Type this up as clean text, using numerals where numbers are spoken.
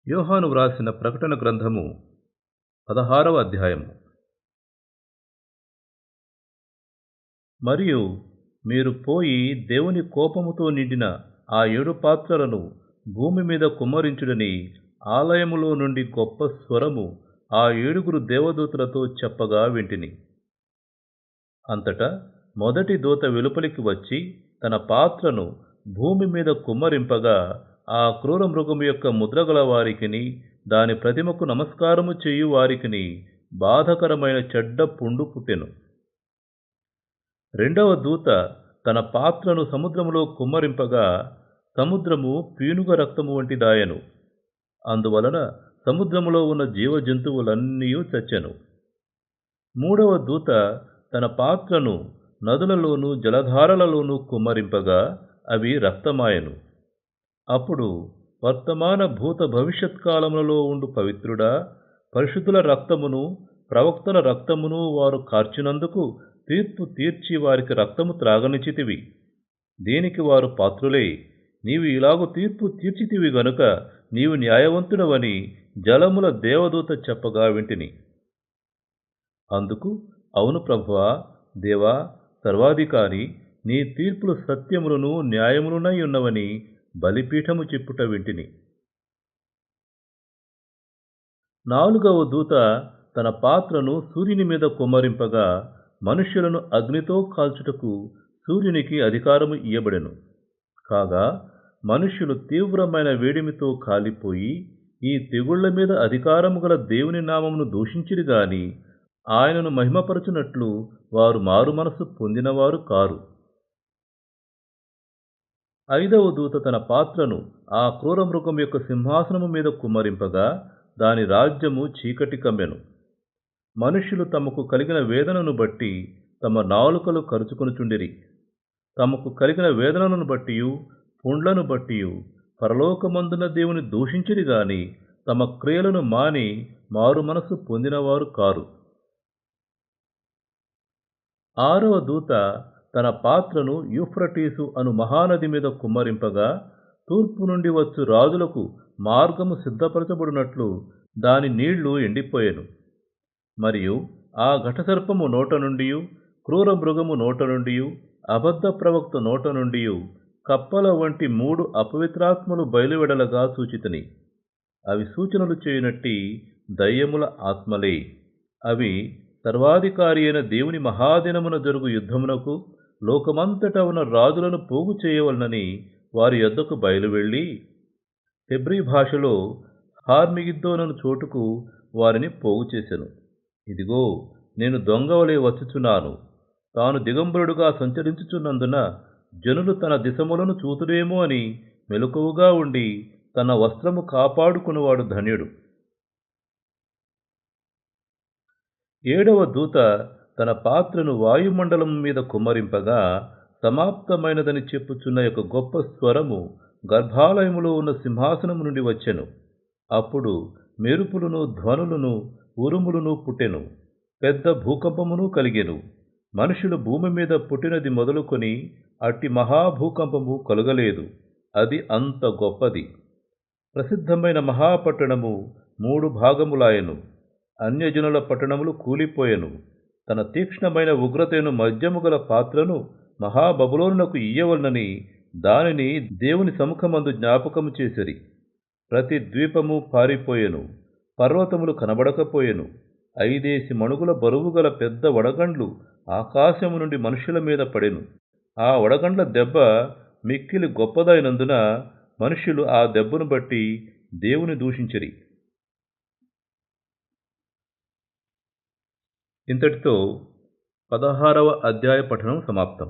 యోహాను వ్రాసిన ప్రకటన గ్రంథము 16వ అధ్యాయము. మరియు మీరు పోయి దేవుని కోపముతో నిండిన ఆ 7 పాత్రలను భూమి మీద కుమ్మరించుడని ఆలయములో నుండి గొప్ప స్వరము ఆ 7 దేవదూతలతో చెప్పగా వింటిని. అంతటా మొదటి దూత వెలుపలికి వచ్చి తన పాత్రను భూమి మీద కుమ్మరింపగా ఆ క్రూర మృగము యొక్క ముద్రగల వారికిని దాని ప్రతిమకు నమస్కారము చేయు వారికిని బాధకరమైన చెడ్డ పుండు పుట్టెను. రెండవ దూత తన పాత్రను సముద్రములో కుమ్మరింపగా సముద్రము పీనుగ రక్తము వంటిదాయెను. అందువలన సముద్రములో ఉన్న జీవజంతువులన్నీ చచ్చెను. మూడవ దూత తన పాత్రను నదులలోను జలధారలలోనూ కుమ్మరింపగా అవి రక్తమాయెను. అప్పుడు వర్తమాన భూత భవిష్యత్ కాలములలో ఉండు పవిత్రుడా, పరిశుద్ధుల రక్తమును ప్రవక్తల రక్తమును వారు కార్చినందుకు తీర్పు తీర్చి వారికి రక్తము త్రాగనిచ్చితివి. దీనికి వారు పాత్రులే. నీవు ఇలాగు తీర్పు తీర్చితివి గనుక నీవు న్యాయవంతుడవని జలముల దేవదూత చెప్పగా వింటిని. అందుకు అవును ప్రభువా, దేవా, సర్వాధికారి, నీ తీర్పులు సత్యములను న్యాయములునై ఉన్నవని బలిపీఠము చెప్పుట వింటిని. నాలుగవ దూత తన పాత్రను సూర్యుని మీద కుమ్మరింపగా మనుష్యులను అగ్నితో కాల్చుటకు సూర్యునికి అధికారము ఇయ్యబడెను. కాగా మనుష్యులు తీవ్రమైన వేడిమితో కాలిపోయి ఈ తెగుళ్ల మీద అధికారము గల దేవుని నామమును దూషించిరి గాని ఆయనను మహిమపరచునట్లు వారు మారు మనస్సు పొందినవారు కారు. ఐదవ దూత తన పాత్రను ఆ క్రూర మృగం యొక్క సింహాసనము మీద కుమ్మరింపగా దాని రాజ్యము చీకటి కమ్మెను. మనుష్యులు తమకు కలిగిన వేదనను బట్టి తమ నాలుకలు కరుచుకొనుచుండిరి. తమకు కలిగిన వేదనను బట్టియు పుండ్లను బట్టియు పరలోకమందున దేవుని దూషించిరి గాని తమ క్రియలను మాని మారు మనస్సు పొందినవారు కారు. ఆరవ దూత తన పాత్రను యూఫ్రటీసు అను మహానది మీద కుమ్మరింపగా తూర్పు నుండి వచ్చు రాజులకు మార్గము సిద్ధపరచబడినట్లు దాని నీళ్లు ఎండిపోయెను. మరియు ఆ ఘటసర్పము నోట నుండి, క్రూర మృగము నోట నుండి, అబద్ధ ప్రవక్త నోట నుండి కప్పల వంటి 3 అపవిత్రాత్మలు బయలువెడలగా సూచితిని. అవి సూచనలు చేయనట్టి దయ్యముల ఆత్మలే. అవి సర్వాధికారి అయిన దేవుని మహాదినమున జరుగు యుద్ధమునకు లోకమంతటా ఉన్న రాజులను పోగు చేయవలనని వారి యొద్దకు బయలువెళ్ళి హెబ్రీ భాషలో హార్మిగిద్దోనను చోటుకు వారిని పోగు చేసెను. ఇదిగో, నేను దొంగవలే వచ్చుచున్నాను. తాను దిగంబరుడుగా సంచరించుచున్నందున జనులు తన దిశములను చూతురేమో అని మెలకువగా ఉండి తన వస్త్రము కాపాడుకునివాడు ధన్యుడు. ఏడవ దూత తన పాత్రను వాయుమండలం మీద కుమ్మరింపగా సమాప్తమైనదని చెప్పుచున్న యొక్క గొప్ప స్వరము గర్భాలయములో ఉన్న సింహాసనము నుండి వచ్చెను. అప్పుడు మెరుపులను, ధ్వనులను, ఉరుములను పుట్టెను. పెద్ద భూకంపమును కలిగెను. మనుషులు భూమి మీద పుట్టినది మొదలుకొని అట్టి మహాభూకంపము కలుగలేదు. అది అంత గొప్పది. ప్రసిద్ధమైన మహాపట్టణము 3 భాగములాయెను. అన్యజనుల పట్టణములు కూలిపోయెను. తన తీక్ష్ణమైన ఉగ్రతను మద్యము గల పాత్రను మహాబబులోనునకు ఇయ్యవలనని దానిని దేవుని సముఖమందు జ్ఞాపకము చేసిరి. ప్రతి ద్వీపము పారిపోయెను. పర్వతములు కనబడకపోయెను. 5 మణుగుల బరువు గల పెద్ద వడగండ్లు ఆకాశము నుండి మనుషుల మీద పడెను. ఆ వడగండ్ల దెబ్బ మిక్కిలి గొప్పదైనందున మనుష్యులు ఆ దెబ్బను బట్టి దేవుని దూషించిరి. ఇంతటితో 16వ అధ్యాయ పఠనం సమాప్తం.